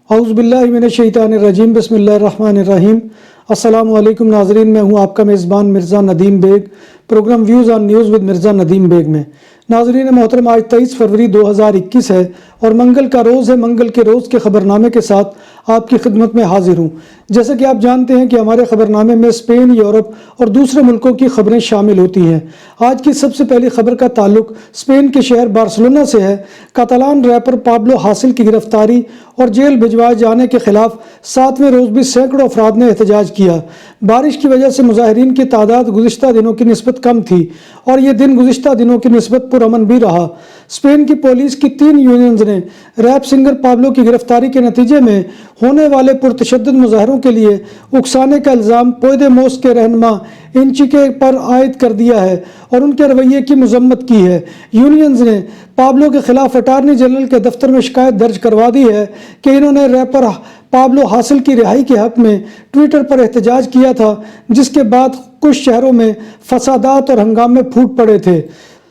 اعوذ باللہ من الشیطان الرجیم بسم اللہ الرحمن الرحیم۔ السلام علیکم ناظرین، میں ہوں آپ کا میزبان Mirza Nadeem Baig, program views on news with Mirza Nadeem Baig میں۔ ناظرین محترم، آج 23 فروری 2021 ہے اور منگل کا روز ہے۔ منگل کے روز کے خبرنامے کے ساتھ آپ کی خدمت میں حاضر ہوں۔ جیسا کہ آپ جانتے ہیں کہ ہمارے خبرنامے میں اسپین، یورپ اور دوسرے ملکوں کی خبریں شامل ہوتی ہیں۔ آج کی سب سے پہلی خبر کا تعلق اسپین کے شہر بارسلونا سے ہے۔ کاتالان ریپر پابلو حاصل کی گرفتاری اور جیل بھجوائے جانے کے خلاف 7ویں روز بھی سینکڑوں افراد نے احتجاج کیا۔ بارش کی وجہ سے مظاہرین کی تعداد گزشتہ دنوں کی نسبت کم تھی اور یہ دن گزشتہ دنوں کی نسبت پرامن بھی رہا۔ اسپین کی پولیس کی 3 یونینز نے ریپ سنگر پابلو کی گرفتاری کے نتیجے میں ہونے والے پرتشدد مظاہروں کے لیے اکسانے کا الزام پودیموس کے رہنما انچیکے پر عائد کر دیا ہے اور ان کے رویے کی مذمت کی ہے۔ یونینز نے پابلو کے خلاف اٹارنی جنرل کے دفتر میں شکایت درج کروا دی ہے کہ انہوں نے ریپر پابلو حاصل کی رہائی کے حق میں ٹویٹر پر احتجاج کیا تھا، جس کے بعد کچھ شہروں میں فسادات اور ہنگامے پھوٹ پڑے تھے۔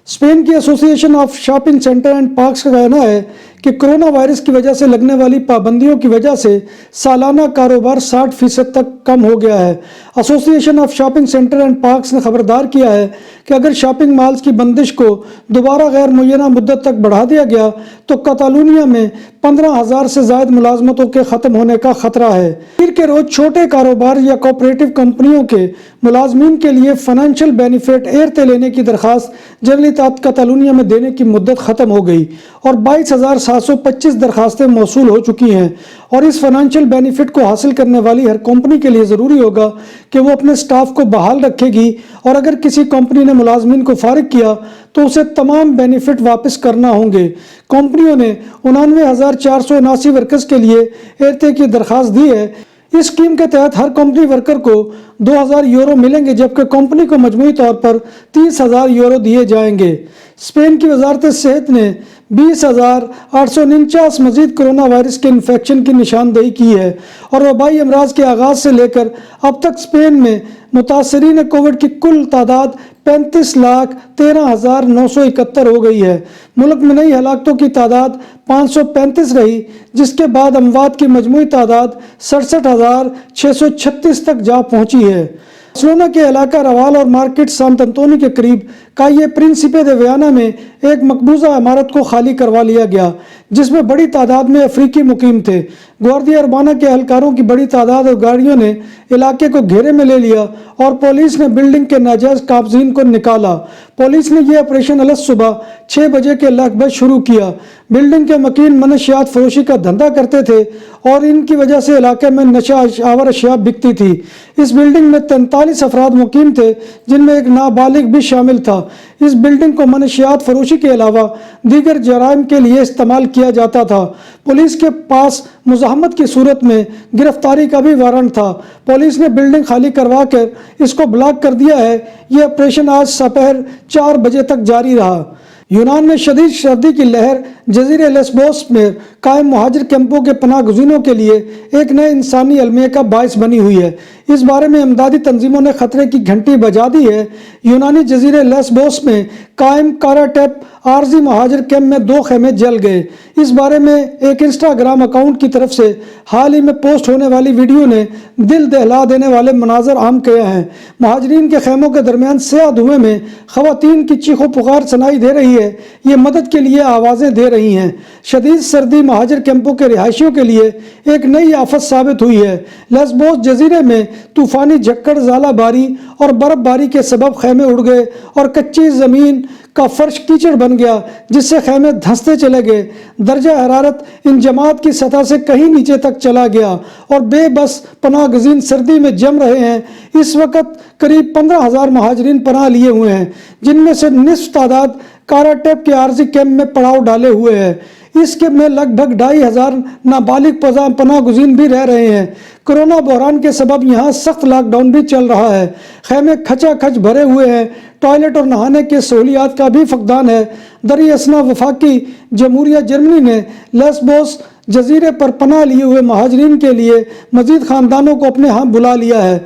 اسپین کی ایسوسی ایشن of shopping centre and parks کا کہنا ہے کہ کرونا وائرس کی وجہ سے لگنے والی پابندیوں کی وجہ سے سالانہ کاروبار 60% تک کم ہو گیا ہے۔ ایسوسی ایشن of shopping centre and parks نے خبردار کیا ہے کہ اگر شاپنگ مالز کی بندش کو دوبارہ غیر معینہ مدت تک بڑھا دیا گیا تو کاتالونیا میں 15,000 سے زائد ملازمتوں کے ختم ہونے کا خطرہ ہے۔ پیر کے روز چھوٹے کاروبار یا کوآپریٹو کمپنیوں کے ملازمین کے لیے فائنینشیل بینیفٹ ایرتے لینے کی درخواست جنرلی کاتالونیا میں دینے کی مدت ختم ہو گئی اور 22,725 درخواستیں موصول ہو چکی ہیں، اور اس فائنینشیل بینیفٹ کو حاصل کرنے والی ہر کمپنی کے لیے ضروری ہوگا کہ وہ اپنے سٹاف کو بحال رکھے گی، اور اگر کسی کمپنی نے ملازمین کو فارغ کیا تو اسے تمام بینیفٹ واپس کرنا ہوں گے۔ کمپنیوں نے 99,479 ورکرز کے لیے ایرتے کی درخواست دی ہے۔ اس اسکیم کے تحت ہر کمپنی ورکر کو 2,000 یورو ملیں گے، جبکہ کمپنی کو مجموعی طور پر 30,000 یورو دیے جائیں گے۔ اسپین کی وزارت صحت نے 20,849 مزید کرونا وائرس کے انفیکشن کی نشاندہی کی ہے، اور وبائی امراض کے آغاز سے لے کر اب تک اسپین میں متاثرین کووڈ کی کل تعداد 35,13,971 ہو گئی ہے۔ ملک میں نئی ہلاکتوں کی تعداد 535 رہی، جس کے بعد اموات کی مجموعی تعداد 67,636 تک جا پہنچی ہے۔ بارسلونا کے علاقہ روال اور مارکیٹ سانت انطونی کے قریب کائے پرنسپے دے ویانا میں ایک مقبوضہ عمارت کو خالی کروا لیا گیا، جس میں بڑی تعداد میں افریقی مقیم تھے۔ گواردیا اربانا کے اہلکاروں کی بڑی تعداد اور گاڑیوں نے علاقے کو گھیرے میں لے لیا اور پولیس نے بلڈنگ کے ناجائز قابضین کو نکالا۔ پولیس نے یہ آپریشن الگ صبح 6 بجے کے لگ بھگ شروع کیا۔ بلڈنگ کے مکین منشیات فروشی کا دھندا کرتے تھے اور ان کی وجہ سے علاقے میں نشہ آور اشیاء بکتی تھی۔ اس بلڈنگ میں 43 افراد مقیم تھے، جن میں ایک نابالغ بھی شامل تھا۔ اس بلڈنگ کو منشیات فروشی کے علاوہ دیگر جرائم کے لیے استعمال کیا جاتا تھا۔ پولیس کے پاس مزاحمت کی صورت میں گرفتاری کا بھی وارنٹ تھا۔ پولیس نے بلڈنگ خالی کروا کر اس کو بلاک کر دیا ہے۔ یہ آپریشن آج سپہر 4 بجے تک جاری رہا۔ یونان میں شدید سردی کی لہر جزیرے لیسبوس میں قائم مہاجر کیمپوں کے پناہ گزینوں کے لیے ایک نئے انسانی المیہ کا باعث بنی ہوئی ہے۔ اس بارے میں امدادی تنظیموں نے خطرے کی گھنٹی بجا دی ہے۔ یونانی جزیرے لیسبوس میں قائم کاراٹیپ عارضی مہاجر کیمپ میں 2 خیمے جل گئے۔ اس بارے میں ایک انسٹاگرام اکاؤنٹ کی طرف سے حال ہی میں پوسٹ ہونے والی ویڈیو نے دل دہلا دینے والے مناظر عام کیے ہیں۔ مہاجرین کے خیموں کے درمیان سیاہ دھوئیں میں خواتین کی چیخ و پکار سنائی دے رہی ہے۔ یہ مدد کے لیے آوازیں دے رہی ہیں۔ شدید سردی مہاجر کیمپوں کے رہائشیوں کے لیے ایک نئی آفت ثابت ہوئی ہے۔ لیسبوس جزیرے میں طوفانی جھکڑ، ژالہ باری اور برف باری کے سبب خیمے اڑ گئے اور کچی زمین کا فرش کیچڑ بن گیا، جس سے خیمے دھنستے چلے گئے۔ درجہ حرارت انجماد کی سطح سے کہیں نیچے تک چلا گیا اور بے بس پناہ گزین سردی میں جم رہے ہیں۔ اس وقت قریب 15,000 مہاجرین پناہ لیے ہوئے ہیں، جن میں سے نصف تعداد کاراٹیپ کے عارضی کیمپ میں پڑاؤ ڈالے ہوئے ہے۔ اس کے میں لگ بھگ 2,500 نابالغ پناہ گزین بھی رہ رہے ہیں۔ کرونا بحران کے سبب یہاں سخت لاک ڈاؤن بھی چل رہا ہے۔ خیمے کھچا کھچ بھرے ہوئے ہیں۔ ٹوائلٹ اور نہانے کے سہولیات کا بھی فقدان ہے۔ دریں اثنا وفاقی جمہوریہ جرمنی نے لیسبوس جزیرے پر پناہ لیے ہوئے مہاجرین کے لیے مزید خاندانوں کو اپنے ہاں بلا لیا ہے۔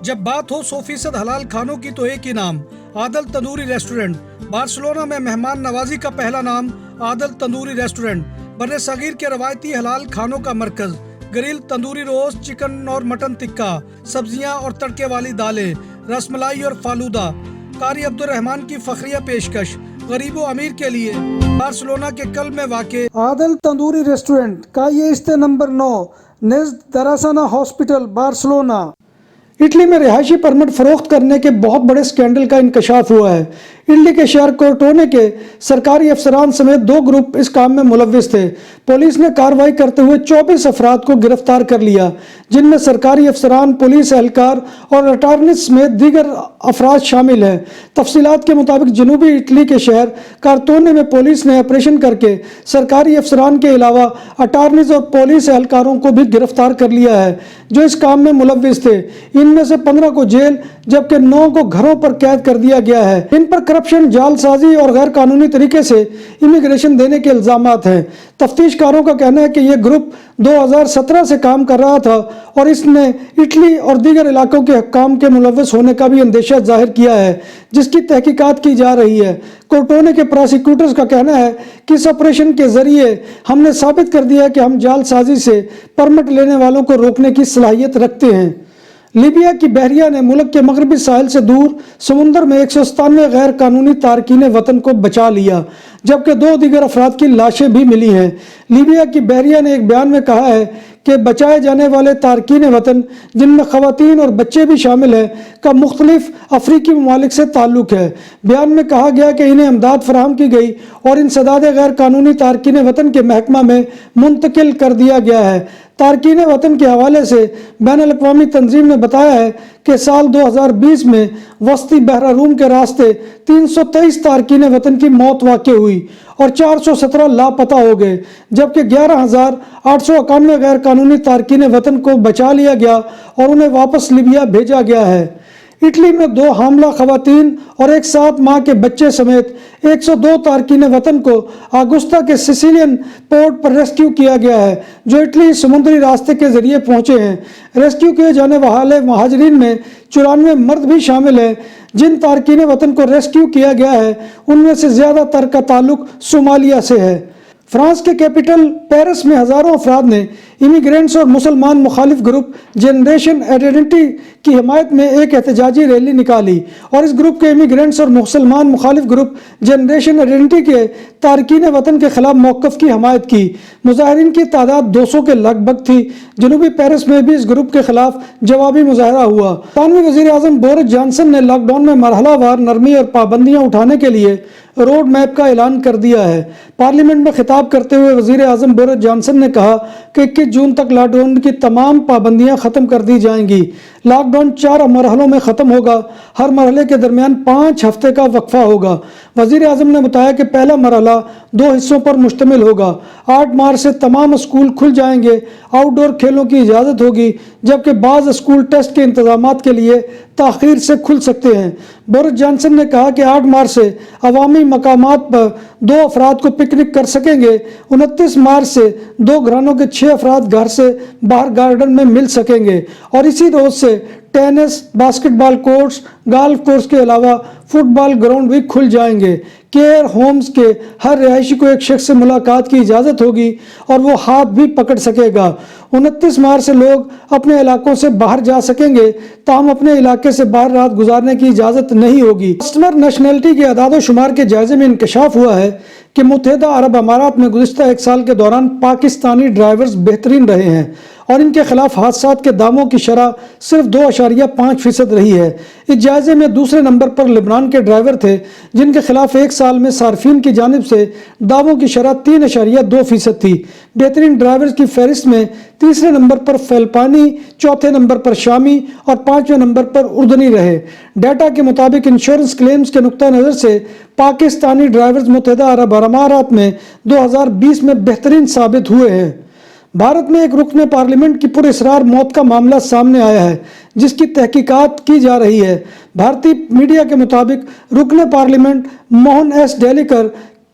جب بات ہو 100% حلال کھانوں کی تو ایک ہی نام، عادل تندوری ریسٹورنٹ۔ بارسلونا میں مہمان نوازی کا پہلا نام عادل تندوری ریسٹورنٹ۔ بر صغیر کے روایتی حلال کھانوں کا مرکز، گرل تندوری روسٹ، چکن اور مٹن ٹکا، سبزیاں اور تڑکے والی دالیں، رس ملائی اور فالودہ۔ قاری عبد الرحمن کی فخریہ پیشکش، غریب و امیر کے لیے، بارسلونا کے قلب میں واقع عادل تندوری ریسٹورنٹ کا یہ استے نمبر 9 نزد دراسانہ ہاسپٹل، بارسلونا۔ اٹلی میں رہائشی پرمٹ فروخت کرنے کے بہت بڑے سکینڈل کا انکشاف ہوا ہے۔ اٹلی کے شہر کورٹونے کے سرکاری افسران سمیت 2 گروپ اس کام میں ملوث تھے۔ پولیس نے کارروائی کرتے ہوئے 24 افراد کو گرفتار کر لیا، جن میں سرکاری افسران، پولیس اہلکار اور اٹارنیز سمیت دیگر افراد شامل ہیں۔ تفصیلات کے مطابق جنوبی اٹلی کے شہر کارتونے میں پولیس نے آپریشن کر کے سرکاری افسران کے علاوہ اٹارنیز اور پولیس اہلکاروں کو بھی گرفتار کر لیا ہے جو اس کام میں ملوث تھے۔ ان میں سے 15 کو جیل جبکہ 9 کو گھروں پر قید کر دیا گیا ہے۔ ان پر کرپشن، جعل سازی اور غیر قانونی طریقے سے امیگریشن دینے کے الزامات ہیں۔ تفتیش کاروں کا کہنا ہے کہ یہ گروپ 2017 سے کام کر رہا تھا اور اس نے اٹلی اور دیگر علاقوں کے حکام کے ملوث ہونے کا بھی اندیشہ ظاہر کیا ہے، جس کی تحقیقات کی جا رہی ہے۔ کورٹونے کے پراسیکیوٹرز کا کہنا ہے کہ اس آپریشن کے ذریعے ہم نے ثابت کر دیا کہ ہم جعل سازی سے پرمٹ لینے والوں کو روکنے کی صلاحیت رکھتے ہیں۔ لیبیا کی بحریہ نے ملک کے مغربی ساحل سے دور سمندر میں 197 غیر قانونی تارکین وطن کو بچا لیا، جبکہ 2 دیگر افراد کی لاشیں بھی ملی ہیں۔ لیبیا کی بحریہ نے ایک بیان میں کہا ہے کہ بچائے جانے والے تارکین وطن، جن میں خواتین اور بچے بھی شامل ہیں، کا مختلف افریقی ممالک سے تعلق ہے۔ بیان میں کہا گیا کہ انہیں امداد فراہم کی گئی اور انسداد غیر قانونی تارکین وطن کے محکمہ میں منتقل کر دیا گیا ہے۔ تارکین وطن کے حوالے سے بین الاقوامی تنظیم نے بتایا ہے کہ سال 2020 میں وسطی بحیرہ روم کے راستے 323 تارکین وطن کی موت واقع ہوئی اور 417 لاپتہ ہو گئے، جبکہ 11,891 غیر قانونی تارکین وطن کو بچا لیا گیا اور انہیں واپس لیبیا بھیجا گیا ہے۔ اٹلی میں 2 حاملہ خواتین اور ایک 7 ماہ کے بچے سمیت 102 تارکین وطن کو آگوستا کے سسیلین پورٹ پر ریسکیو کیا گیا ہے، جو اٹلی سمندری راستے کے ذریعے پہنچے ہیں۔ ریسکیو کیے جانے والے مہاجرین میں 94 مرد بھی شامل ہیں۔ جن تارکین وطن کو ریسکیو کیا گیا ہے ان میں سے زیادہ تر کا تعلق صومالیہ سے ہے۔ فرانس کے کیپٹل پیرس میں ہزاروں افراد نے امیگرینٹس اور مسلمان مخالف گروپ جنریشن آئیڈینٹی کی حمایت میں ایک احتجاجی ریلی نکالی اور اس گروپ کے امیگرینٹس اور مسلمان مخالف گروپ جنریشن آئیڈینٹی کے تارکین وطن کے خلاف موقف کی حمایت کی۔ مظاہرین کی تعداد 200 کے لگ بھگ تھی۔ جنوبی پیرس میں بھی اس گروپ کے خلاف جوابی مظاہرہ ہوا۔ برطانوی وزیر اعظم بورس جانسن نے لاک ڈاؤن میں مرحلہ وار نرمی اور پابندیاں اٹھانے کے لیے روڈ میپ کا اعلان کر دیا ہے۔ پارلیمنٹ میں خطاب کرتے ہوئے وزیر اعظم بورس جانسن نے کہا کہ 21 جون تک لاک ڈاؤن کی تمام پابندیاں ختم کر دی جائیں گی۔ لاک ڈاؤن 4 مرحلوں میں ختم ہوگا، ہر مرحلے کے درمیان 5 ہفتے کا وقفہ ہوگا۔ وزیر اعظم نے بتایا کہ پہلا مرحلہ 2 حصوں پر مشتمل ہوگا۔ 8 مارچ سے تمام اسکول کھل جائیں گے، آؤٹ ڈور کھیلوں کی اجازت ہوگی، جبکہ بعض اسکول ٹیسٹ کے انتظامات کے لیے تاخیر سے کھل سکتے ہیں۔ بورس جانسن نے کہا کہ 8 مارچ سے عوامی مقامات پر 2 افراد کو پکنک کر سکیں گے۔ 29 مارچ سے 2 گھرانوں کے 6 افراد گھر سے باہر گارڈن میں مل سکیں گے اور اسی روز سے ٹینس، باسکٹ بال کورٹس، گالف کورس کے علاوہ فٹ بال گراؤنڈ بھی کھل جائیں گے۔ کیئر ہومز کے ہر رہائشی کو ایک شخص سے ملاقات کی اجازت ہوگی اور وہ ہاتھ بھی پکڑ سکے گا۔ 29 مارچ سے لوگ اپنے علاقوں سے باہر جا سکیں گے، تاہم اپنے علاقے سے باہر رات گزارنے کی اجازت نہیں ہوگی۔ کسٹمر نیشنلٹی کے اعداد و شمار کے جائزے میں انکشاف ہوا ہے کہ متحدہ عرب امارات میں گزشتہ 1 سال کے دوران پاکستانی ڈرائیورز بہترین رہے ہیں اور ان کے خلاف حادثات کے داموں کی شرح صرف 2.5% رہی ہے۔ اس جائزے میں دوسرے نمبر پر لبنان کے ڈرائیور تھے، جن کے خلاف 1 سال میں صارفین کی جانب سے دعووں کی شرح 3.2% تھی۔ بہترین ڈرائیورز کی فہرست میں تیسرے نمبر پر فلپائنی، چوتھے نمبر پر شامی اور 5ویں نمبر پر اردنی رہے۔ ڈیٹا کے مطابق انشورنس کلیمز کے نقطہ نظر سے پاکستانی ڈرائیورز متحدہ عرب امارات میں 2020 میں بہترین ثابت ہوئے ہیں۔ بھارت میں ایک رکن پارلیمنٹ کی پراسرار موت کا معاملہ سامنے آیا ہے، جس کی تحقیقات کی جا رہی ہے۔ بھارتی میڈیا کے مطابق رکن پارلیمنٹ موہن ایس ڈیلیکر